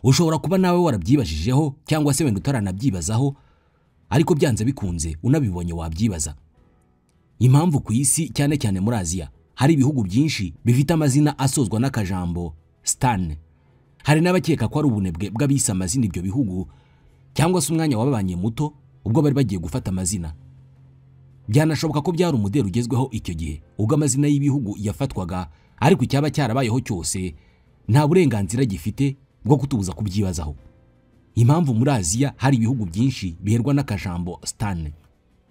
Ushobora kuba nawe warabyibajijeho cyangwa se wenda utaranabyibazaho, ariko byanze bikunze unabibonye wabyibaza. Impamvu ku isi cyane cyane muri Aziya hari ibihugu byinshi bifite amazina asozwa n'akajambo Stan. Hari n'abakeka ko ari ubunebwe bw'abise amazina ibyo bihugu cyangwa se umwanya wababanye muto ubwo bari bagiye gufata amazina. Byanashoboka ko byari umudero ugezweho icyo gihe ubwo amazina y'ibihugu yafatwaga, ariko icyaba cyarabayeho cyose nta burenganzira gifite bwo kutubuza kubyibazaho. Impamvu muri Aziya hari ibihugu byinshi biherwa n'akajambo Stan.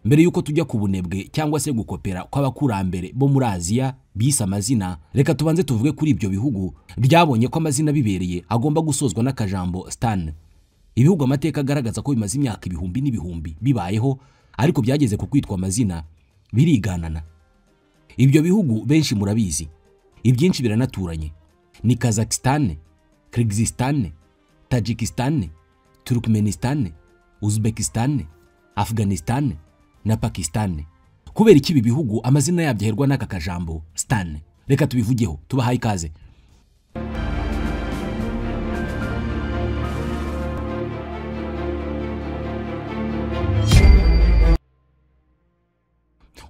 Mbere yuko tujya ku bunebwe cyangwa se gukopera kw'abakurambere bo muri Aziya bise amazina, reka tubanze tuvuge kuri ibyo bihugu byabonye ko amazina bibereye agomba gusozwa n'akajambo Stan. Ibihugu amateka agaragaza ko bimaze imyaka ibihumbi n'ibihumbi bibayeho, ariko byageze ku kwitwa amazina biriganana. Ibyo bihugu benshi murabizi, ibyinshi biranaturanye. Ni Kazakhstan, Kyrgyzstan, Tajikistan, Turkmenistan, Uzbekistan, Afghanistan na Pakistan. Kubera iki ibi bihugu amazina yabyo aherwa n'aka kajambo Stan? Reka tubivugeho, tubahaye ikaze.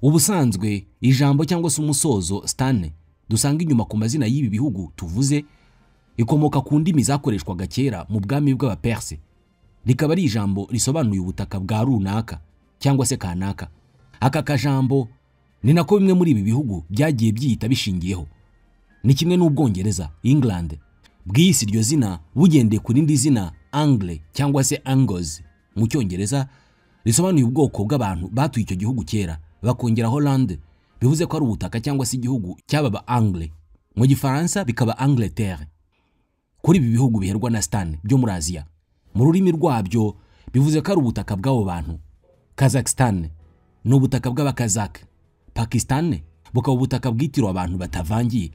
Ubusanzwe ijambo cyangwa se umusozo Stan dusanga inyuma ku mazina y'ibi bihugu tuvuze ikomoka ku ndimi zakoreshwaga kera mu bwami bw'Abaperse. Rikaba ari ijambo risobanuye ubutaka bwa runaka cyangwa se kanaka. Aka kajambo ni nako bimwe muri ibi bihugu byagiye byita bishingiyeho. Ni kimwe n'Ubwongereza, England, bw'isi iryo zina bugendeye ku rindi zina Angle cyangwa se Angles mu Cyongereza, risobanuye ubwoko bw'abantu batuye icyo gihugu kera, bakongera Holland bivuze ko ari ubutaka cyangwa se igihugu cy'aba Angle. Mu Gifaransa bikaba Angleterre. Kuri ibi bihugu biherwa na Stan byo muri Aziya, mu rurimi rwabyo bivuze ko ari ubutaka bw'abo bantu. Kazakhstan ni ubutaka bw'Abakazakh. Pakistan bukaba ubutaka bwitiriwe abantu batavangiye.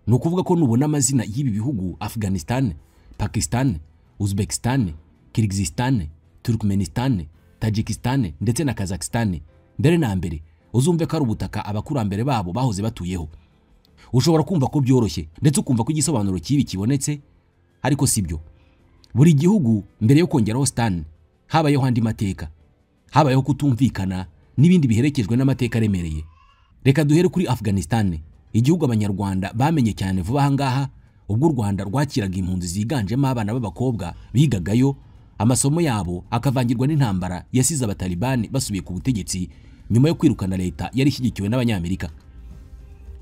Ni ukuvuga ko nubona amazina y'ibi bihugu Afghanistan, Pakistan, Uzbekistan, Kyrgyzstan, Turkmenistan, Tajikistan ndetse na Kazakhstan, mbere na mbere uzumve ko ari ubutaka abakurambere babo bahoze batuyeho. Ushobora kumva ko byoroshye ndetse ukumva ko igisobanuro kibi kibonetse, ariko sibyo. Buri gihugu mbere yo kongeraho Stan habayeho andi mateka, habayeho kutumvikana n'ibindi biherekejwe n'amateka aremereye. Reka duhere kuri Afghanistan, igihugu abanyarwanda bamenye cyane vuba aha ngaha ubwo u Rwanda rwakiraga impunzi ziganjemo abana b'abakobwa bigagayo, amasomo yabo akavangirwa n'intambara yasize abatalibani basubiye ku butegetsi nyuma yo kwirukana leta yari ishyigikiwe n'Abanyamerika.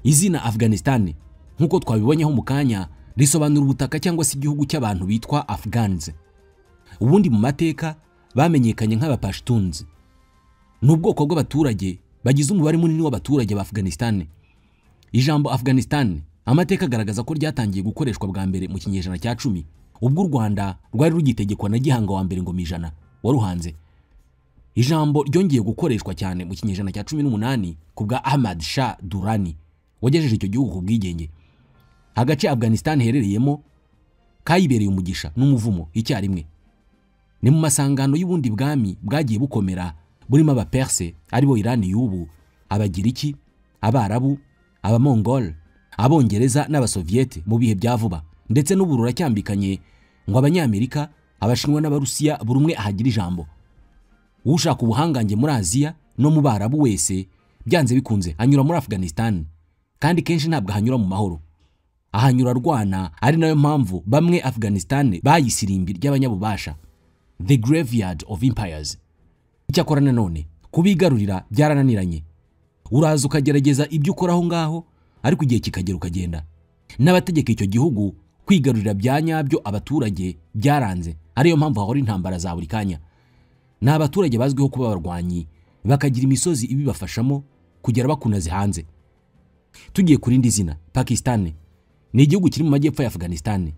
Izina Afghanistan nkuko twabibonyeho mu kanya risobanura ubutaka cyangwa se igihugu cy'abantu bitwa Afghans. Ubundi mu mateka bamenyekanye nk'Abapashtuns. Ni ubwoko bw'abaturage bagize umubare munini w'abaturage ba Afghanistan. Ijambo Afghanistan amateka agaragaza ko ryatangiye gukoreshwa bwa mbere mu kinyejana cya 10 ubwo u Rwanda rwari rugitegekwa na Gihanga wa mbere Ngomijana waruhanze. Ijambo ryongeye gukoreshwa cyane mu kinyejana cya 18 ku bwa Ahmad Shah Durrani wagejeje icyo gihugu ku bwigenge. Agace Afghanistan herereyemo kayibereye umugisha n'umuvumo icyarimwe. Ni mu masangano y'ubundi bwami bwagiye bukomera burimo Abaperse aribo Iran y'ubu, Abagiriki, Abarabu, Abamongol, Abongereza n'Abasoviete mu bihe bya vuba, ndetse n'uburura cyambikanye ngo Abanyamerika, Abashinwa n'Abarusiya buri umwe ahagira ijambo. Ushaka ubuhangange muri Aziya no mu Barabu wese byanze bikunze anyura muri Afghanistan, kandi kenshi ntabwo hanyura mu mahoro, ahanyura rwana. Ari nayo mpamvu bamwe Afghanistan bayisirimbi ry'abanyabubasha, the graveyard of empires. Icyakora nanone kubigarurira byarananiranye. Uraza ukagerageza ibyo ukoraho ngaho, ariko igihe kikagera ukagenda. N'abategeka icyo gihugu kwigarurira bya nyabyo abaturage byaranze, ariyo mpamvu hahora intambara za buri kanya. Ni abaturage bazwiho kuba abarwanyi, bakagira imisozi ibibafashamo kugera bakunaze hanze. Tugiye kuri indi zina, Pakistan ni igihugu kiri mu majyepfo ya Afghanistan.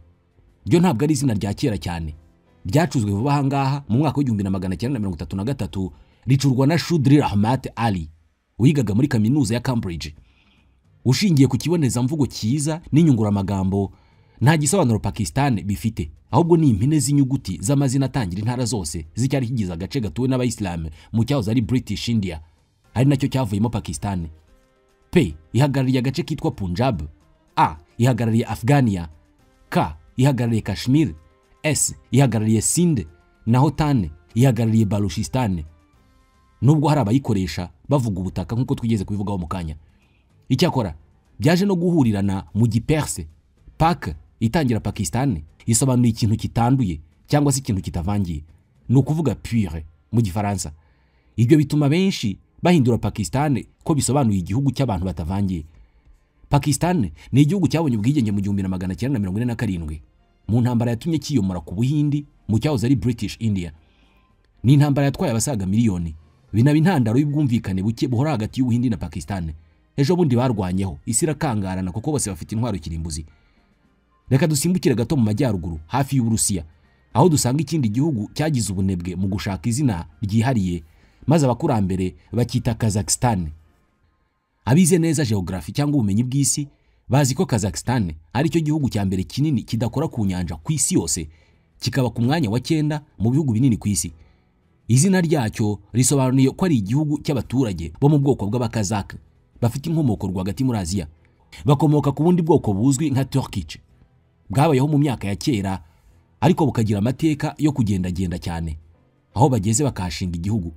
Ryo ntabwo ari izina rya kera cyane, ryacuzwe vuba aha ngaha mu mwaka wa 1933 ricurwa na Shudri Rahmat Ali wigaga muri kaminuza ya Cambridge. Ushingiye ku kibonezamvugo cyiza n'inyunguramagambo, nta gisobanuro Pakistan bifite, ahubwo ni impine z'inyuguti z'amazina atangira intara zose zicyari kigize agace gatuwe n'Abayisilamu mu cyahoze ari British India, ari nacyo cyavuyemo Pakistan. P ihagarariye agace kitwa Punjab, A ihagarariye Afghania, K ihagarariye Kashmir, S ihagarariye Sinde naho TAN ihagarariye Baluchistan, nubwo hari abayikoresha bavuga ubutaka nk'uko twigeze kubivugaho mu kanya. Icyakora byaje no guhurirana mu giperse. Pak itangira Pakistan isobanuye ikintu kitanduye cyangwa se ikintu kitavangiye, ni ukuvuga pure mu gifaransa. Ibyo bituma benshi bahindura Pakistan ko bisobanuye igihugu cy'abantu batavangiye. Pakistan ni igihugu cyabonye ubwigenge mu 1947 mu ntambara yatumye kiyomora ku Buhindi mu cyahoze ari British India. Ni intambara yatwaye abasaga miliyoni, binaba intandaro y'ubwumvikane buke buhora hagati y'Ubuhindi na Pakistan. Ejo bundi barwanyeho, isi irakangarana kuko bose bafite intwaro kirimbuzi. Reka dusimbukire gato mu majyaruguru hafi y'Uburusiya, aho dusanga ikindi gihugu cyagize ubunebwe mu gushaka izina ryihariye maze abakurambere bakita Kazakhstan. Abize neza geography cyangwa ubumenyi bw'isi bazi ko Kazakhstan ari cyo gihugu cya mbere kinini kidakora ku nyanja ku isi yose, kikaba ku mwanya wa 9 mu bihugu binini ku isi. Izina ryacyo risobanuye ko ari igihugu cy'abaturage bo mu bwoko bw'Abakazakh bafite inkomoko rwagati muri Aziya, bakomoka ku bundi bwoko buzwi nka Turkic bwabayeho mu myaka ya kera, ariko bukagira amateka yo kugendagenda cyane, aho bageze bakahashinga igihugu.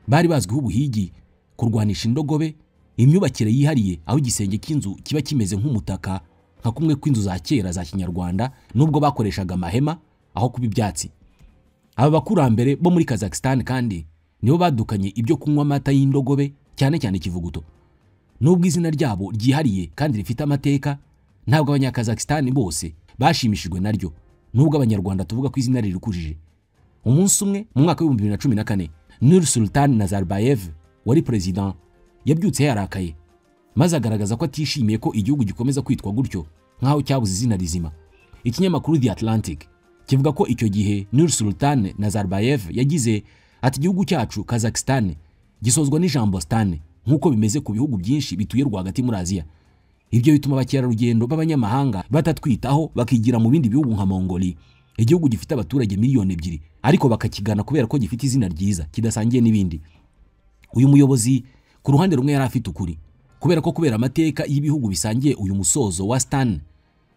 Bari bazwiho ubuhigi, kurwanisha indogobe, imyubakire yihariye aho igisenge cy'inzu kiba kimeze nk'umutaka nka kumwe kw'inzu za kera za Kinyarwanda, nubwo bakoreshaga amahema aho kuba ibyatsi. Aba bakurambere bo muri Kazakhstan kandi nibo badukanye ibyo kunywa amata y'indogobe, cyane cyane kivuguto. Nubwo izina ryabo ryihariye kandi rifite amateka, ntabwo abanyakazakhstan bose bashimishijwe naryo, nubwo abanyarwanda tuvuga ko izina ririkujije. Umunsi umwe mu mwaka wa 2014, Nursultan Nazarbayev wari president yabyutse yarakaye, maze agaragaza ko atishimiye ko igihugu gikomeza kwitwa gutyo nkaho cyabuze izina rizima. Ikinyamakuru The Atlantic kivuga ko icyo gihe Nursultan Nazarbayev yagize ati igihugu cyacu Kazakhstan gisozwa n'ijambo Stan nk'uko bimeze ku bihugu byinshi bituye rwagati muri Aziya. Ibyo bituma abakerarugendo b'abanyamahanga batatwitaho bakigira mu bindi bihugu nka Mongolia, igihugu gifite abaturage miliyoni 2, ariko bakakigana kubera ko gifite izina ryiza kidasangiye n'ibindi. Uyu muyobozi ku ruhande rumwe yari afite ukuri, kubera amateka y'ibihugu bisangiye uyu musozo wa Stan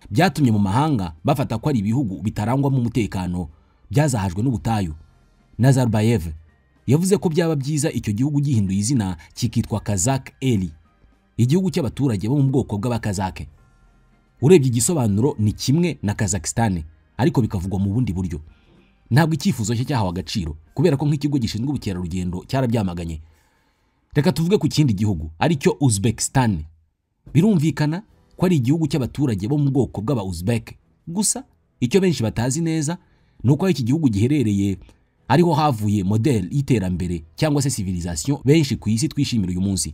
byatumye mu mahanga bafata ko ari ibihugu bitarangwamo umutekano, byazahajwe n'ubutayu. Nazarbayev yavuze ko byaba byiza icyo gihugu gihinduye izina kikitwa Kazakh Eli, igihugu cy'abaturage bo mu bwoko bw'Abakazakh. Urebye igisobanuro ni kimwe na Kazakhstan, ariko bikavugwa mu bundi buryo. Ntabwo icyifuzo cye cyahawe agaciro kubera ko nk'ikigo gishinzwe ubukerarugendo cyarabyamaganye. Reka tuvuge ku kindi gihugu ari cyo Uzbekistan. Birumvikana ko ari igihugu cy'abaturage bo mu bwoko bw'Aba-Uzbek. Gusa icyo benshi batazi neza nuko iki gihugu giherereye ariho havuye model y'iterambere cyangwa se civilisation benshi ku isi twishimira uyu munsi.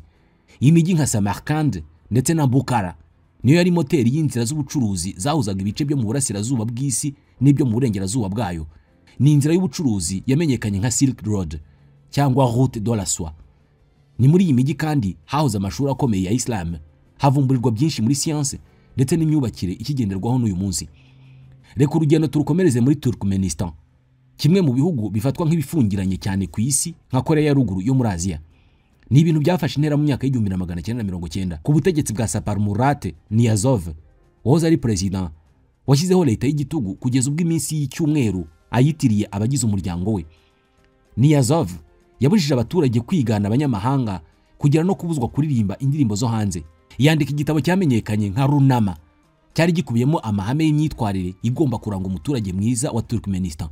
Imijyi nka Samarkand ndetse na Bukhara niyo yari moteri y'inzira z'ubucuruzi zahuzaga ibice byo mu burasirazuba bw'isi n'ibyo mu burengerazuba bwayo. Ni inzira y'ubucuruzi yamenyekanye nka Silk Road cyangwa Route de la Soie. Ni muri iyi mijyi kandi hahoze amashuri akomeye ya Islam, havumburirwa byinshi muri science ndetse n'imyubakire ikigenderwaho n'uyu munsi. Reka urugendo turukomereze muri Turkmenistan, kimwe mu bihugu bifatwa nk'ibifungiranye cyane ku isi nka Korea ya ruguru yo muri Aziya. Ni ibintu byafashe intera mu myaka y'1990 ku butegetsi bwa Saparmurat Niyazov, wahoze ari president washyizeho leta y'igitugu kugeza ubwo iminsi y'icyumweru ayitiriye abagize umuryango we. Niyazov yabujije abaturage kwigana abanyamahanga kugira no kubuzwa kuririmba indirimbo zo hanze. Yandika igitabo cyamenyekanye nka Runama, cyari gikubiyemo amahame y'imyitwarire igomba kuranga umuturage mwiza wa Turkmenistan.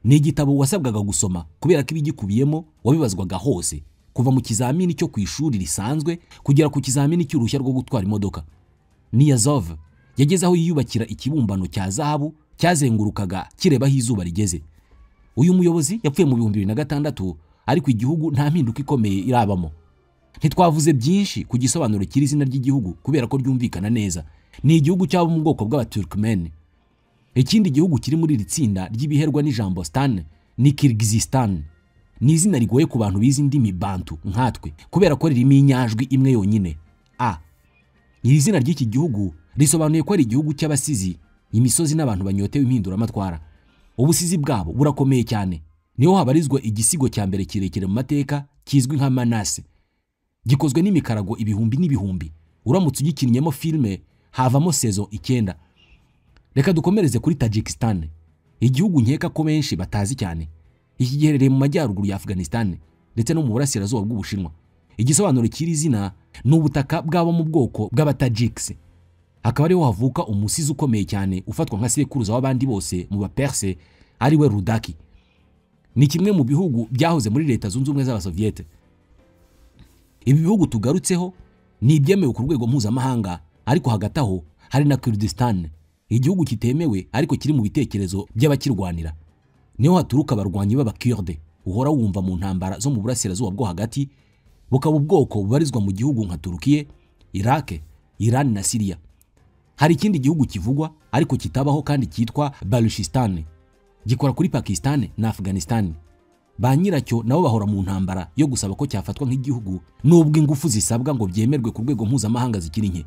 Ni igitabo wasabwaga gusoma kubera ko ibigikubiyemo wabibazwaga hose, kuva mu kizamini cyo ku ishuri risanzwe kugera ku kizamini cy'uruhushya rwo gutwara imodoka. Niyazov yageze aho yiyubakira ikibumbano cya zahabu cyazengurukaga kirebaho izuba rigeze. Uyu muyobozi yapfuye mu 2006, ariko igihugu nta mpinduka ikomeye irabamo. Ntitwavuze byinshi ku gisobanuro kiri izina ry'igihugu kubera ko ryumvikana neza. Ni igihugu cyabo mu bwoko bw'Abaturkmen. Ikindi gihugu kiri muri iri tsinda ry'ibiherwa n'ijambo Stan ni Kyrgyzstan. Ni izina rigoye ku bantu bizi indimi Bantu nkatwe kubera ko ririmo inyajwi imwe yonyine, A. Iri zina ry'iki gihugu risobanuye ko ari igihugu cy'abasizi, imisozi n'abantu banyotewe impinduramatwara. Ubusizi bwabo burakomeye cyane, niho habarizwa igisigo cya mbere kirekire mu mateka kizwi nka Manase. Gikozwe n'imikarago ibihumbi n'ibihumbi, uramutse ugikinnyemo filme havamo saison 9. Reka dukomereze kuri Tajikistan, igihugu nkeka ko benshi batazi cyane. Iki giherereye mu majyaruguru ya Afghanistan ndetse no mu burasirazuba bw'Ubushinwa. Igisobanuro cy'iri zina ni ubutaka bwabo mu bwoko bw'Abatajiks. Akaba ariho havuka umusizi ukomeye cyane ufatwa nka sekuruza w'abandi bose mu Baperse, ari we Rudaki. Ni kimwe mu bihugu byahoze muri Leta Zunze Ubumwe z'Abasoviete. Ibi bihugu tugarutseho ni ibyemewe ku rwego mpuzamahanga, ariko hagati aho hari na Kurdistan, igihugu kitemewe ariko kiri mu bitekerezo by'abakirwanira. Niho haturuka abarwanyi b'Abakurde uhora wumva mu ntambara zo mu burasirazuba bwo hagati, bukaba ubwoko bubarizwa mu gihugu nka Turukiye, Iraq, Iran na Syria. Hari ikindi gihugu kivugwa ariko kitabaho kandi cyitwa Baluchistan, gikora kuri Pakistan na Afghanistan. Ba nyiracyo nabo bahora mu ntambara yo gusaba ko cyafatwa nk'igihugu, nubwo ingufu zisabwa ngo byemerwe ku rwego mpuzamahanga zikiri nke.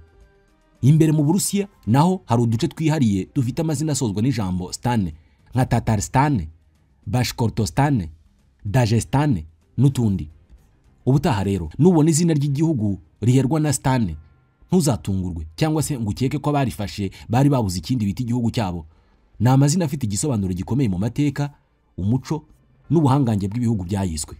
Imbere mu Burusiya naho hari uduce twihariye dufite amazina asozwa n'ijambo Stan, nka Tatarstan, Bashkortostan, Dagestan n'utundi. Ubutaha rero nubona izina ry'igihugu riherwa na Stan, ntuzatungurwe cyangwa se ngo ukeke ko barifashe bari babuze ikindi bita igihugu cyabo. Ni amazina afite igisobanuro gikomeye mu mateka, umuco n'ubuhangange bw'ibihugu byayiswe.